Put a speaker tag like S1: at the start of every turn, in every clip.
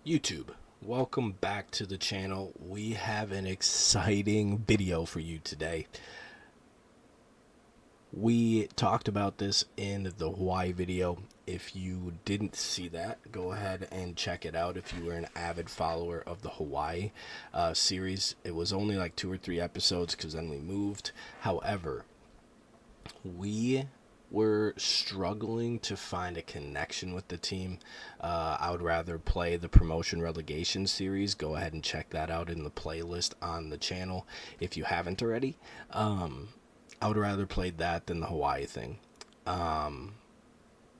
S1: YouTube, welcome back to the channel. We have an exciting video for you today. We talked about this in the Hawaii video. If you didn't see that, go ahead and check it out if you were an avid follower of the Hawaii series. It was only like 2 or 3 episodes because then we moved. However, we were struggling to find a connection with the team. I would rather play the promotion relegation series. Go ahead and check that out in the playlist on the channel if you haven't already. I would rather play that than the Hawaii thing.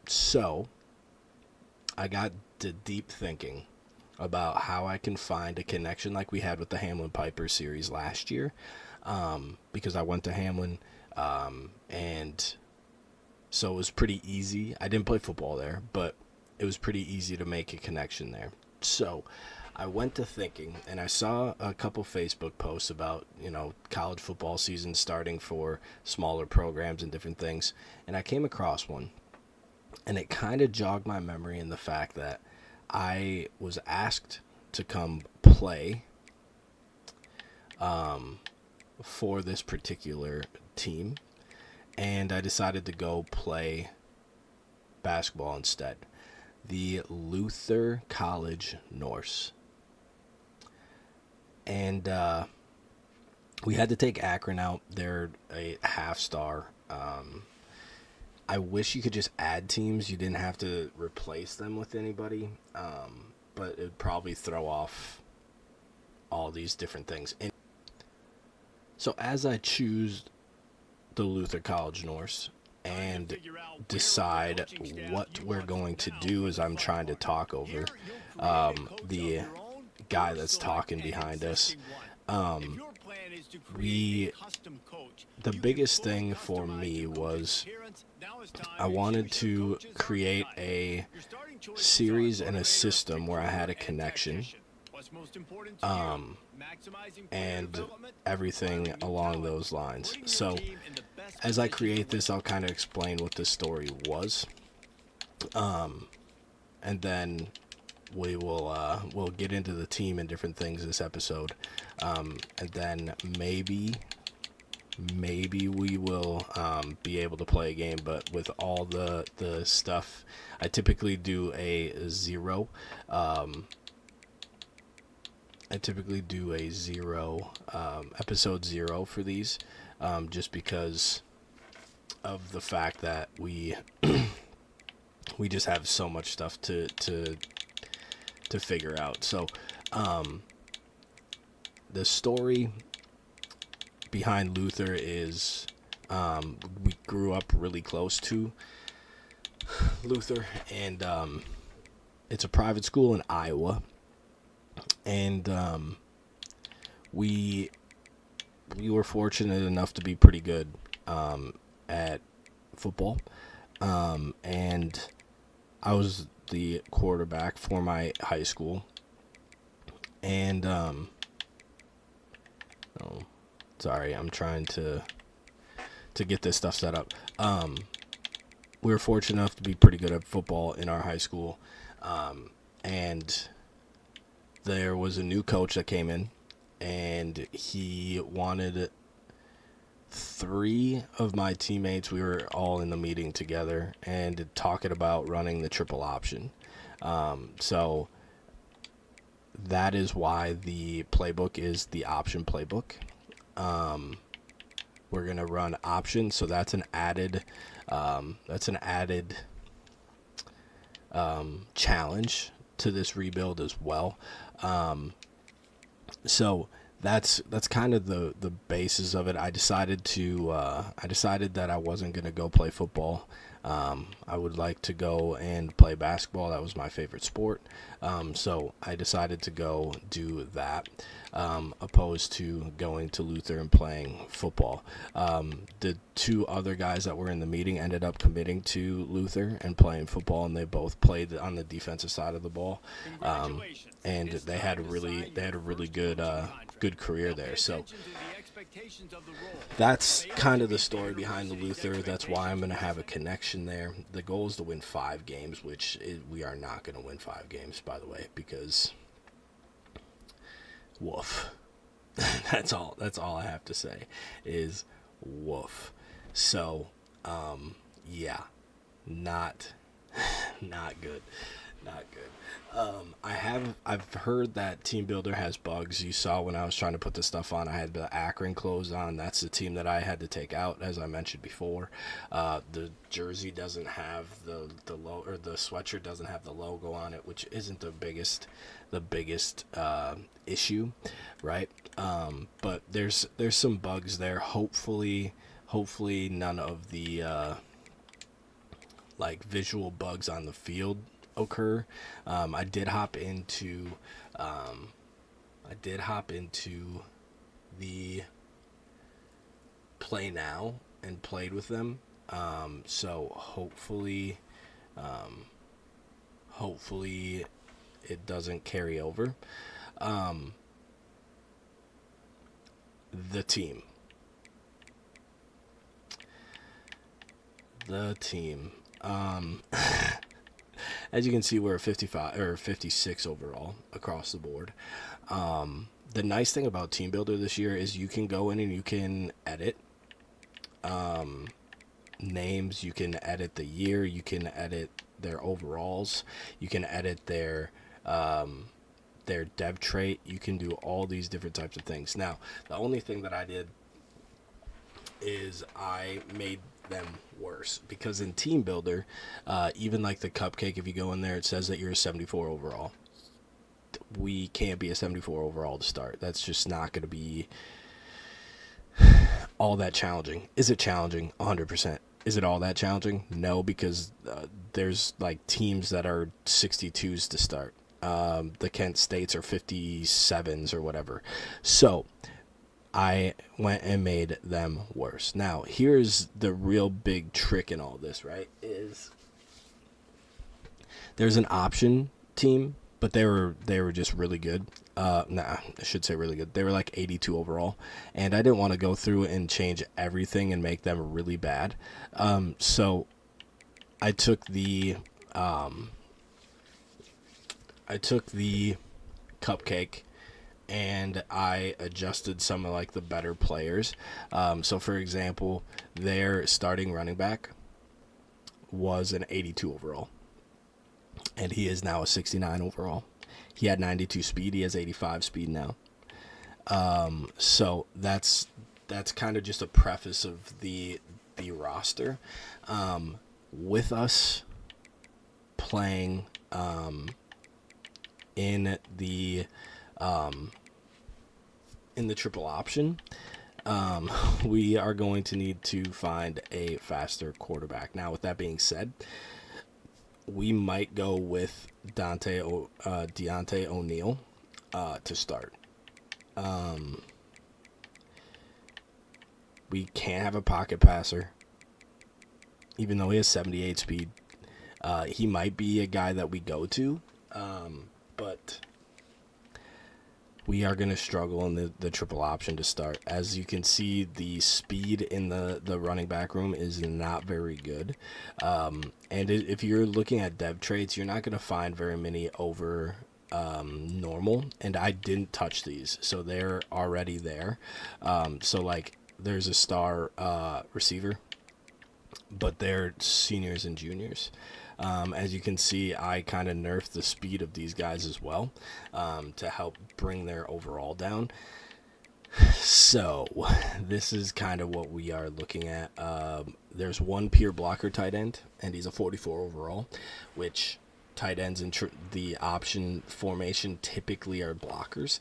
S1: So I got to deep thinking about how I can find a connection like we had with the Hamlin Piper series last year, because I went to Hamlin, and so it was pretty easy. I didn't play football there, but it was pretty easy to make a connection there. So I went to thinking, and I saw a couple Facebook posts about, college football season starting for smaller programs and different things. And I came across one, and it kind of jogged my memory in the fact that I was asked to come play for this particular team, and I decided to go play basketball instead. The Luther College NORSE. And we had to take Akron out. They're a half-star. I wish you could just add teams. You didn't have to replace them with anybody. But it would probably throw off all these different things. And so as I choose the Luther College NORSE and decide what we're going to do as I'm trying to talk over the guy that's talking behind us, the biggest thing for me was I wanted to create a series and a system where I had a connection, and everything along those lines. So as I create this, I'll kind of explain what the story was, and then we'll get into the team and different things this episode, and then maybe we will be able to play a game. But with all the stuff, I typically do a zero. Episode 0 for these, just because of the fact that we just have so much stuff to figure out. So the story behind Luther is, we grew up really close to Luther, and it's a private school in Iowa, and we were fortunate enough to be pretty good at football, and I was the quarterback for my high school, and sorry, I'm trying to get this stuff set up. We were fortunate enough to be pretty good at football in our high school, and there was a new coach that came in, and he wanted 3 of my teammates. We were all in the meeting together and talking about running the triple option. So that is why the playbook is the option playbook. We're gonna run option, so that's an added challenge to this rebuild as well. So that's kind of the basis of it. I decided that I wasn't gonna go play football. I would like to go and play basketball. That was my favorite sport. So I decided to go do that, opposed to going to Luther and playing football. The 2 other guys that were in the meeting ended up committing to Luther and playing football, and they both played on the defensive side of the ball. And they had a really good career there. So that's kind of the story behind the Luther. That's why I'm going to have a connection there. The goal is to win 5 games, which we are not going to win 5 games, by the way, because woof. That's all I have to say is woof. So, yeah, not good. Not good. I've heard that Team Builder has bugs. You saw when I was trying to put the stuff on, I had the Akron clothes on. That's the team that I had to take out, as I mentioned before. The jersey doesn't have the logo, or the sweatshirt doesn't have the logo on it, which isn't the biggest issue, right? But there's some bugs there. Hopefully none of the like visual bugs on the field occur. I did hop into the Play Now and played with them. So hopefully it doesn't carry over. The team. As you can see, we're 55 or 56 overall across the board. The nice thing about Team Builder this year is you can go in and you can edit names, you can edit the year, you can edit their overalls, you can edit their dev trait, you can do all these different types of things. Now, the only thing that I did is I made them worse, because in Team Builder, even like the cupcake, if you go in there, it says that you're a 74 overall. We can't be a 74 overall to start. That's just not going to be all that challenging. Is it challenging? 100%. Is it all that challenging? No, because there's like teams that are 62s to start. The Kent States are 57s or whatever. So I went and made them worse. Now, here's the real big trick in all this, right? Is there's an option team, but they were just really good. I should say really good. They were like 82 overall, and I didn't want to go through and change everything and make them really bad. So I took the cupcake, and I adjusted some of like the better players. So for example, their starting running back was an 82 overall, and he is now a 69 overall. He had 92 speed. He has 85 speed now. So that's kind of just a preface of the roster. With us playing in the triple option, we are going to need to find a faster quarterback. Now, with that being said, we might go with Deontay O'Neal to start. We can't have a pocket passer, even though he has 78 speed. He might be a guy that we go to, but we are going to struggle in the triple option to start. As you can see, the speed in the running back room is not very good. And if you're looking at dev traits, you're not going to find very many over normal. And I didn't touch these, so they're already there. So like there's a star receiver, but they're seniors and juniors. As you can see, I kind of nerfed the speed of these guys as well to help bring their overall down. So this is kind of what we are looking at. There's one pure blocker tight end, and he's a 44 overall, which tight ends in the option formation typically are blockers.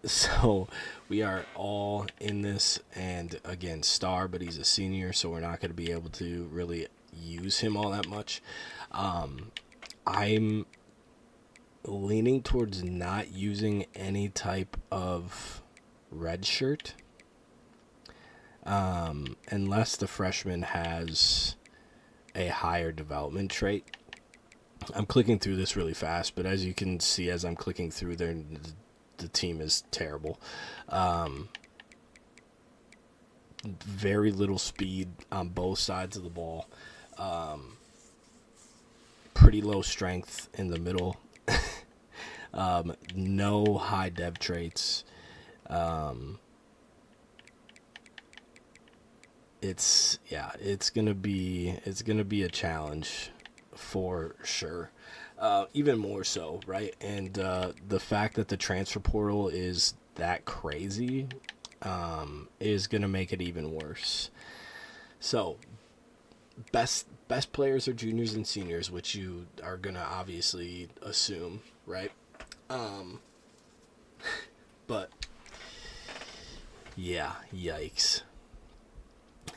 S1: So we are all in this, and again, star, but he's a senior, so we're not going to be able to really use him all that much. I'm leaning towards not using any type of red shirt, unless the freshman has a higher development trait. I'm clicking through this really fast, but as you can see, as I'm clicking through there, the team is terrible. very little speed on both sides of the ball. Pretty low strength in the middle. No high dev traits. It's gonna be a challenge for sure. Even more so, right? And the fact that the transfer portal is that crazy is gonna make it even worse. So best players are juniors and seniors, which you are gonna obviously assume, right? But yeah, yikes.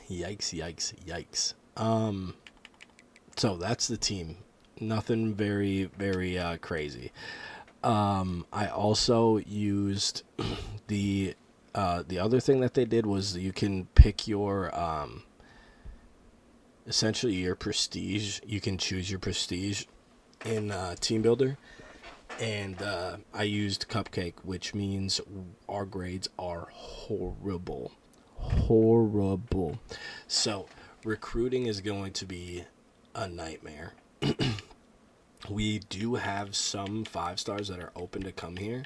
S1: Yikes. So that's the team. Nothing very, very crazy. I also used the other thing that they did was you can pick your essentially your prestige. You can choose your prestige in Team Builder, and I used Cupcake, which means our grades are horrible. So recruiting is going to be a nightmare. We do have some 5-stars that are open to come here,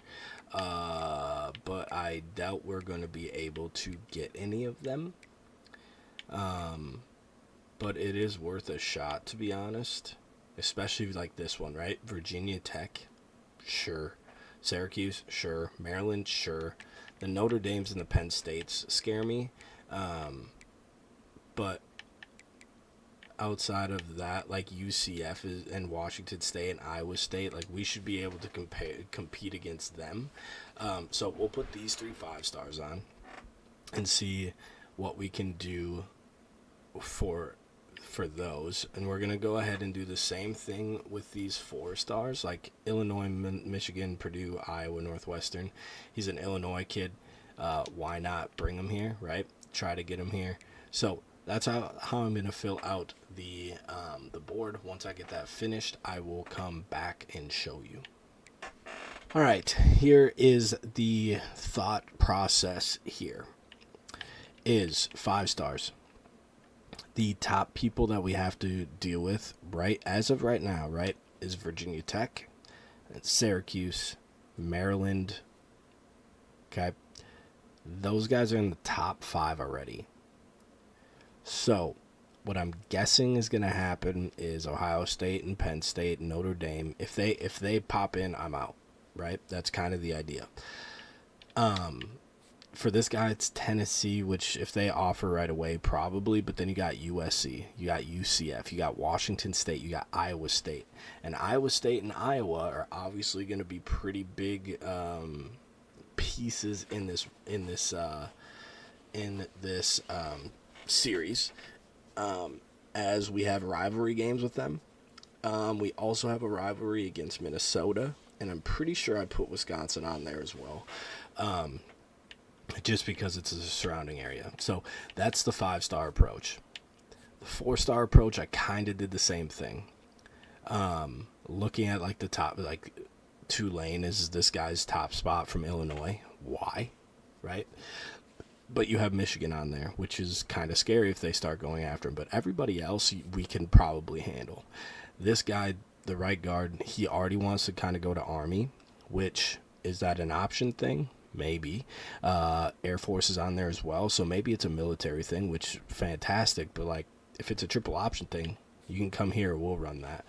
S1: but I doubt we're going to be able to get any of them. But it is worth a shot, to be honest, especially like this one, right? Virginia Tech, sure. Syracuse, sure. Maryland, sure. The Notre Dames and the Penn States scare me. But outside of that, like UCF is, and Washington State and Iowa State, like we should be able to compete against them. So we'll put these 3 5-stars on and see what we can do for those. And we're going to go ahead and do the same thing with these 4-stars, like Illinois, Michigan, Purdue, Iowa, Northwestern. He's an Illinois kid. Why not bring him here, right? Try to get him here. So that's how I'm going to fill out the board. Once I get that finished, I will come back and show you. All right, here is the thought process here. Is 5-stars. The top people that we have to deal with, right, as of right now, right, is Virginia Tech, Syracuse, Maryland. Okay. Those guys are in the top 5 already. So what I'm guessing is going to happen is Ohio State and Penn State and Notre Dame. If they pop in, I'm out, right? That's kind of the idea. For this guy, it's Tennessee, which if they offer right away, probably. But then you got USC, you got UCF, you got Washington State, you got Iowa State. And Iowa State and Iowa are obviously going to be pretty big pieces in this series, as we have rivalry games with them. We also have a rivalry against Minnesota, and I'm pretty sure I put Wisconsin on there as well. Just because it's a surrounding area. So that's the 5-star approach. The 4-star approach, I kind of did the same thing. Looking at like the top, like Tulane is this guy's top spot from Illinois. Why? Right? But you have Michigan on there, which is kind of scary if they start going after him. But everybody else we can probably handle. This guy, the right guard, he already wants to kind of go to Army, which is that an option thing? Maybe. Air Force is on there as well, so maybe it's a military thing, which fantastic. But like, if it's a triple option thing, you can come here. We'll run that.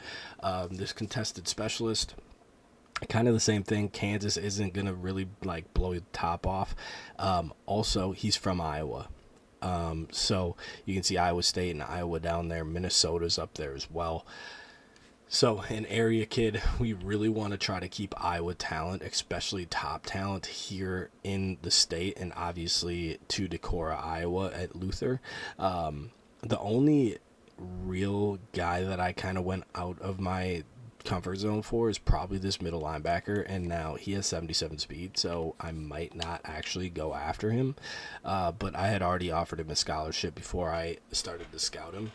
S1: This contested specialist, kind of the same thing. Kansas isn't gonna really like blow the top off. Also, he's from Iowa, so you can see Iowa State and Iowa down there. Minnesota's up there as well. So an area kid, we really want to try to keep Iowa talent, especially top talent here in the state, and obviously to Decorah, Iowa at Luther. The only real guy that I kind of went out of my comfort zone for is probably this middle linebacker, and now he has 77 speed, so I might not actually go after him. But I had already offered him a scholarship before I started to scout him.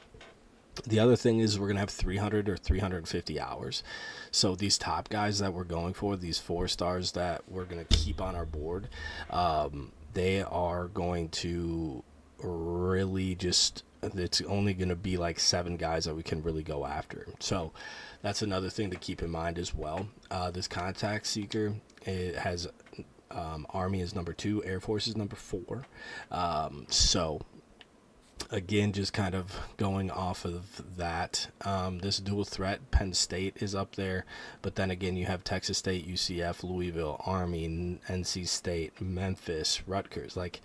S1: The other thing is we're going to have 300 or 350 hours. So these top guys that we're going for, these 4-stars that we're going to keep on our board, they are going to really just, it's only going to be like 7 guys that we can really go after. So that's another thing to keep in mind as well. This contact seeker, it has Army is number 2, Air Force is number 4. So again, just kind of going off of that, this dual threat, Penn State is up there, but then again, you have Texas State, UCF, Louisville, Army, NC State, Memphis, Rutgers, like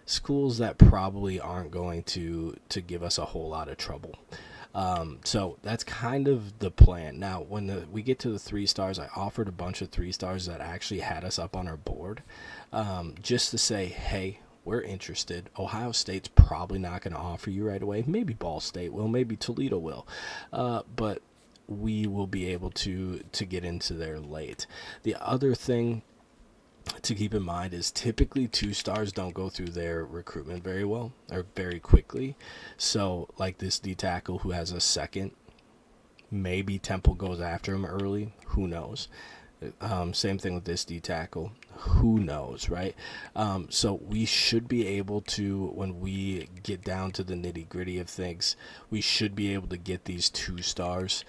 S1: schools that probably aren't going to give us a whole lot of trouble. So that's kind of the plan. Now, when we get to the 3 stars, I offered a bunch of 3 stars that actually had us up on our board, just to say, hey, we're interested. Ohio State's probably not going to offer you right away. Maybe Ball State will. Maybe Toledo will. But we will be able to get into there late. The other thing to keep in mind is typically 2 stars don't go through their recruitment very well or very quickly. So like this D tackle who has a second, maybe Temple goes after him early. Who knows? Same thing with this D tackle. Who knows, right? So we should be able to, when we get down to the nitty gritty of things, we should be able to get these 2 stars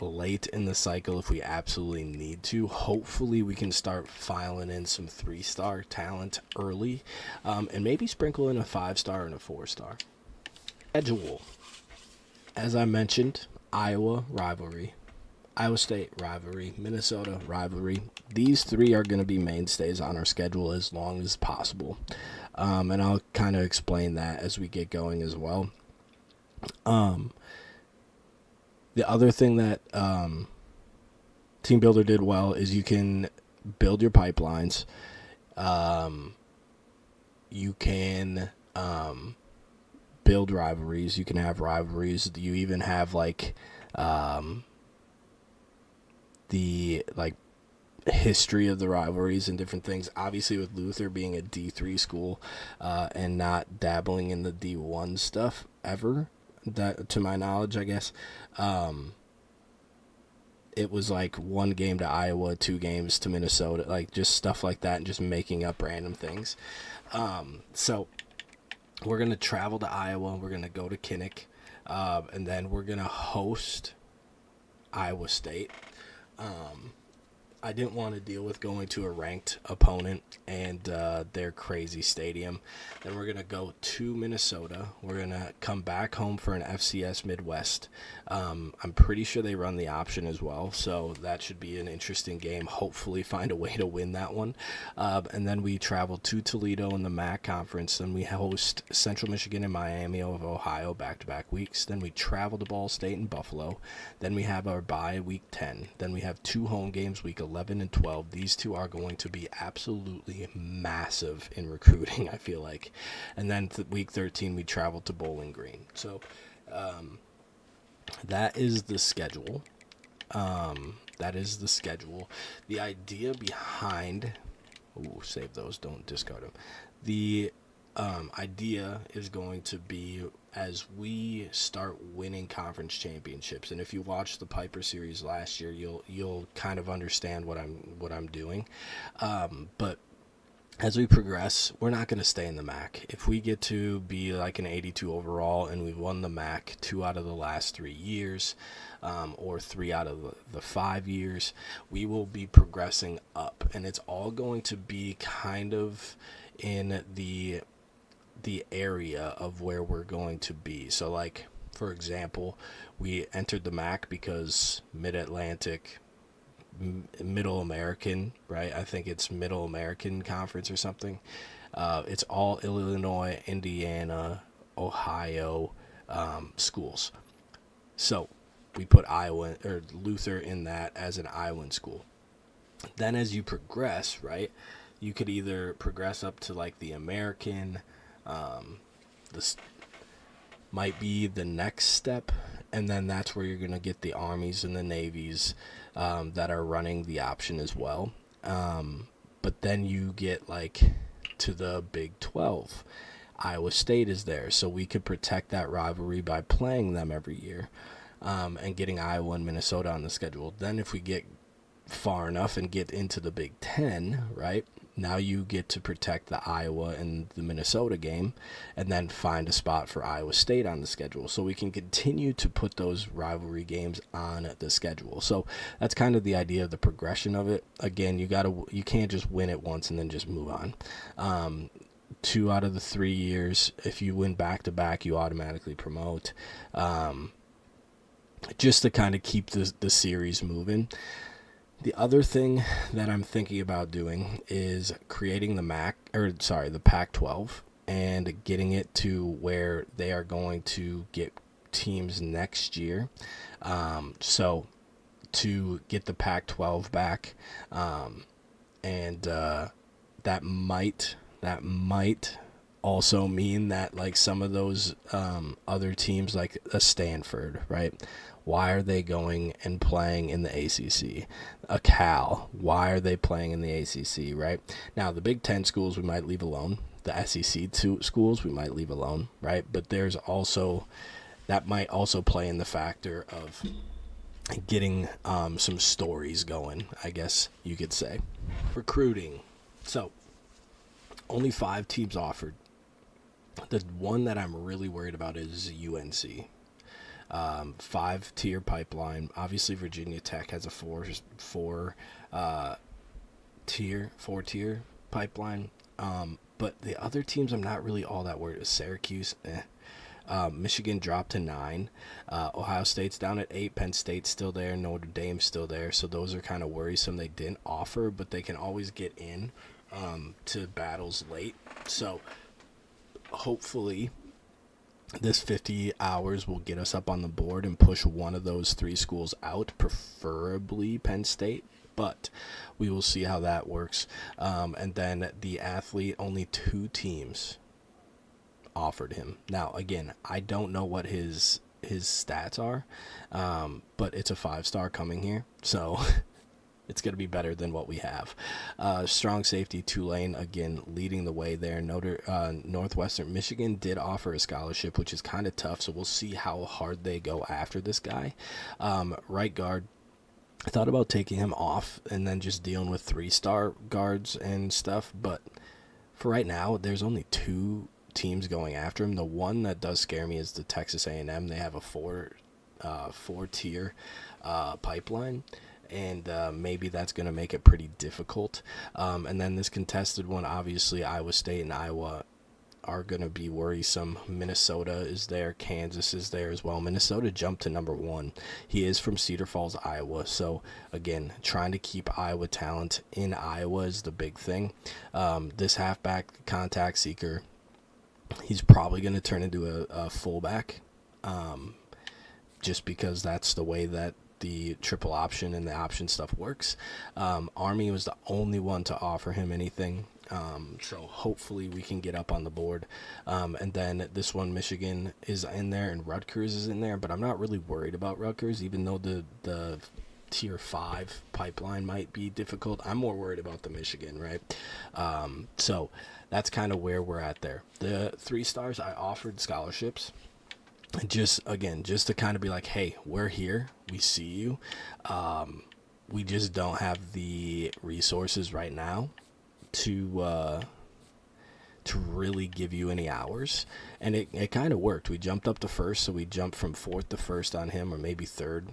S1: late in the cycle if we absolutely need to. Hopefully we can start filing in some 3-star talent early, and maybe sprinkle in a 5-star and a 4-star. Schedule. As I mentioned, Iowa rivalry, Iowa State rivalry, Minnesota rivalry. These 3 are going to be mainstays on our schedule as long as possible. And I'll kind of explain that as we get going as well. The other thing that Team Builder did well is you can build your pipelines. You can build rivalries. You can have rivalries. You even have like the history of the rivalries and different things. Obviously, with Luther being a D3 school and not dabbling in the D1 stuff ever, that to my knowledge, I guess, it was like 1 game to Iowa, 2 games to Minnesota, like just stuff like that, and just making up random things. So we're gonna travel to Iowa. We're gonna go to Kinnick, and then we're gonna host Iowa State. I didn't want to deal with going to a ranked opponent and their crazy stadium. Then we're going to go to Minnesota. We're going to come back home for an FCS Midwest. I'm pretty sure they run the option as well, so that should be an interesting game. Hopefully find a way to win that one. And then we travel to Toledo in the MAC conference. Then we host Central Michigan and Miami of Ohio back-to-back weeks. Then we travel to Ball State and Buffalo. Then we have our bye week 10. Then we have 2 home games week 11 and 12. These 2 are going to be absolutely massive in recruiting, I feel like. And then week 13 we travel to Bowling Green. So that is the schedule. The idea behind, save those, don't discard them. The idea is going to be as we start winning conference championships, and if you watched the Piper series last year, you'll kind of understand what I'm doing. But as we progress, we're not going to stay in the MAC. If we get to be like an 82 overall and we've won the MAC 2 out of the last 3 years, or 3 out of the 5 years, we will be progressing up, and it's all going to be kind of in the area of where we're going to be. So like, for example, we entered the MAC because Mid-Atlantic, Middle American, right? I think it's Middle American Conference or something. It's all Illinois, Indiana, Ohio schools. So we put Iowa or Luther in that as an Iowan school. Then as you progress, right, you could either progress up to like the American, this might be the next step, and then that's where you're going to get the Armies and the Navies that are running the option as well. But then you get like to the Big 12. Iowa State is there, so we could protect that rivalry by playing them every year, and getting Iowa and Minnesota on the schedule. Then if we get far enough and get into the Big Ten, right? Now you get to protect the Iowa and the Minnesota game and then find a spot for Iowa State on the schedule. So we can continue to put those rivalry games on the schedule. So that's kind of the idea of the progression of it. Again, you can't just win it once and then just move on. 2 out of the 3 years, if you win back-to-back, you automatically promote. Just to kind of keep the series moving. The other thing that I'm thinking about doing is creating the Pac-12 and getting it to where they are going to get teams next year. So to get the Pac-12 back, and that might also mean that like some of those other teams like a Stanford, right? Why are they going and playing in the ACC? A Cal, why are they playing in the ACC, right? Now, the Big Ten schools we might leave alone. The SEC schools we might leave alone, right? But that might also play in the factor of getting some stories going, I guess you could say. Recruiting. So, only 5 teams offered. The one that I'm really worried about is UNC. 5-tier pipeline. Obviously, Virginia Tech has a four tier pipeline. But the other teams, I'm not really all that worried. Syracuse, Michigan dropped to 9. Ohio State's down at 8. Penn State's still there. Notre Dame's still there. So those are kind of worrisome. They didn't offer, but they can always get in to battles late. So hopefully this 50 hours will get us up on the board and push one of those 3 schools out, preferably Penn State, but we will see how that works. And then the athlete, only 2 teams offered him. Now, again, I don't know what his stats are, but it's a 5-star coming here, so it's going to be better than what we have. Strong safety, Tulane, again, leading the way there. Northwestern Michigan did offer a scholarship, which is kind of tough, so we'll see how hard they go after this guy. Right guard, I thought about taking him off and then just dealing with 3-star guards and stuff, but for right now, there's only 2 teams going after him. The one that does scare me is the Texas A&M. They have a 4-tier pipeline, and maybe that's going to make it pretty difficult. And then this contested one, obviously Iowa State and Iowa are going to be worrisome. Minnesota is there. Kansas is there as well. Minnesota jumped to number 1. He is from Cedar Falls, Iowa. So, again, trying to keep Iowa talent in Iowa is the big thing. This halfback contact seeker, he's probably going to turn into a fullback, just because that's the way that the triple option and the option stuff works. Army was the only one to offer him anything, so hopefully we can get up on the board. And then this one, Michigan is in there and Rutgers is in there, but I'm not really worried about Rutgers, even though the tier 5 pipeline might be difficult. I'm more worried about the Michigan, right? So that's kind of where we're at there. The 3 stars, I offered scholarships. Just to kind of be like, hey, we're here, we see you. We just don't have the resources right now to really give you any hours. And it kind of worked. We jumped up to 1st, so we jumped from 4th to 1st on him, or maybe 3rd.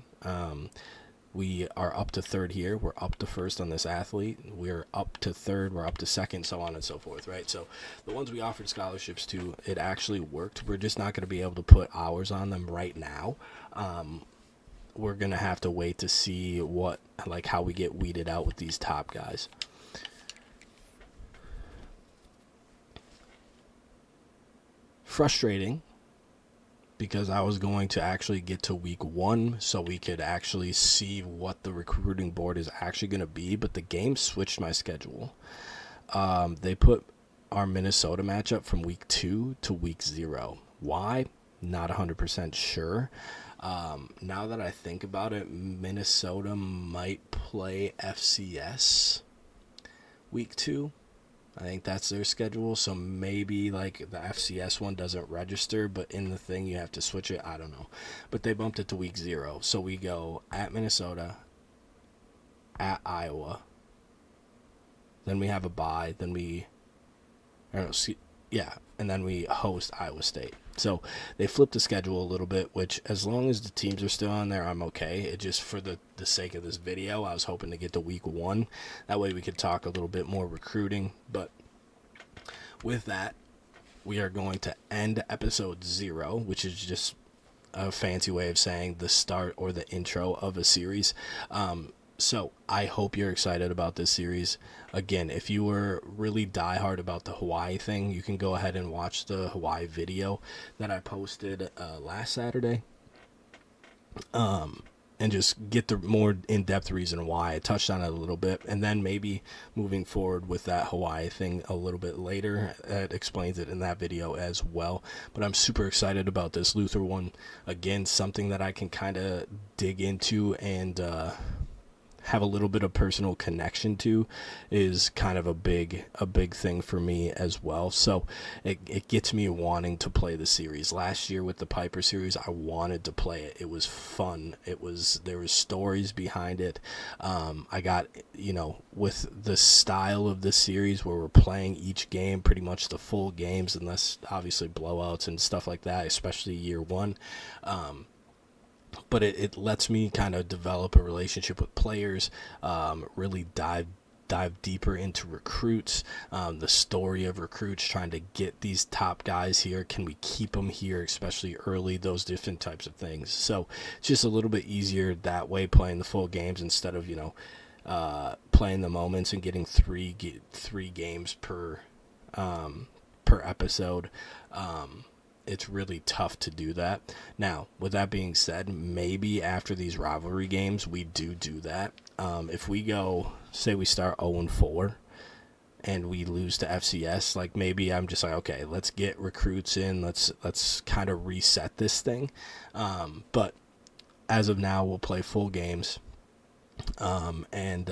S1: We are up to 3rd here. We're up to 1st on this athlete. We're up to 3rd. We're up to 2nd, so on and so forth, right? So the ones we offered scholarships to, it actually worked. We're just not going to be able to put hours on them right now. We're going to have to wait to see how we get weeded out with these top guys. Frustrating, because I was going to actually get to week 1 so we could actually see what the recruiting board is actually going to be, but the game switched my schedule. They put our Minnesota matchup from week 2 to week 0. Why? Not 100% sure. Now that I think about it, Minnesota might play FCS week 2. I think that's their schedule, so maybe like the FCS one doesn't register, but in the thing you have to switch it. I don't know. But they bumped it to week 0. So we go at Minnesota, at Iowa. Then we have a bye. Then and then we host Iowa State. So they flipped the schedule a little bit, which as long as the teams are still on there, I'm okay. It just, for the sake of this video, I was hoping to get to week 1. That way we could talk a little bit more recruiting. But with that, we are going to end episode 0, which is just a fancy way of saying the start or the intro of a series. So I hope you're excited about this series. Again, if you were really diehard about the Hawaii thing, you can go ahead and watch the Hawaii video that I posted last Saturday. And just get the more in-depth reason why. I touched on it a little bit, and then maybe moving forward with that Hawaii thing a little bit later, it explains it in that video as well. But I'm super excited about this Luther one. Again, something that I can kind of dig into and have a little bit of personal connection to is kind of a big thing for me as well. So it gets me wanting to play the series. Last year with the Piper series, I wanted to play it. It was fun. There was stories behind it. I got, with the style of this series where we're playing each game, pretty much the full games, unless obviously blowouts and stuff like that, especially year 1. But it lets me kind of develop a relationship with players, really dive deeper into recruits, the story of recruits, trying to get these top guys here. Can we keep them here, especially early, those different types of things. So it's just a little bit easier that way, playing the full games instead of, playing the moments and getting three games per episode. It's really tough to do that. Now, with that being said, maybe after these rivalry games, we do that. If we go, say we start 0-4 and we lose to FCS, like maybe I'm just like, okay, let's get recruits in. Let's kind of reset this thing. But as of now, we'll play full games and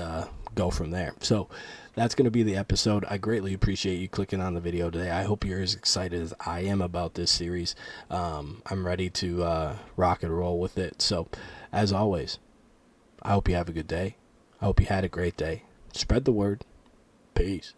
S1: go from there. So that's going to be the episode. I greatly appreciate you clicking on the video today. I hope you're as excited as I am about this series. I'm ready to rock and roll with it. So, as always, I hope you have a good day. I hope you had a great day. Spread the word. Peace.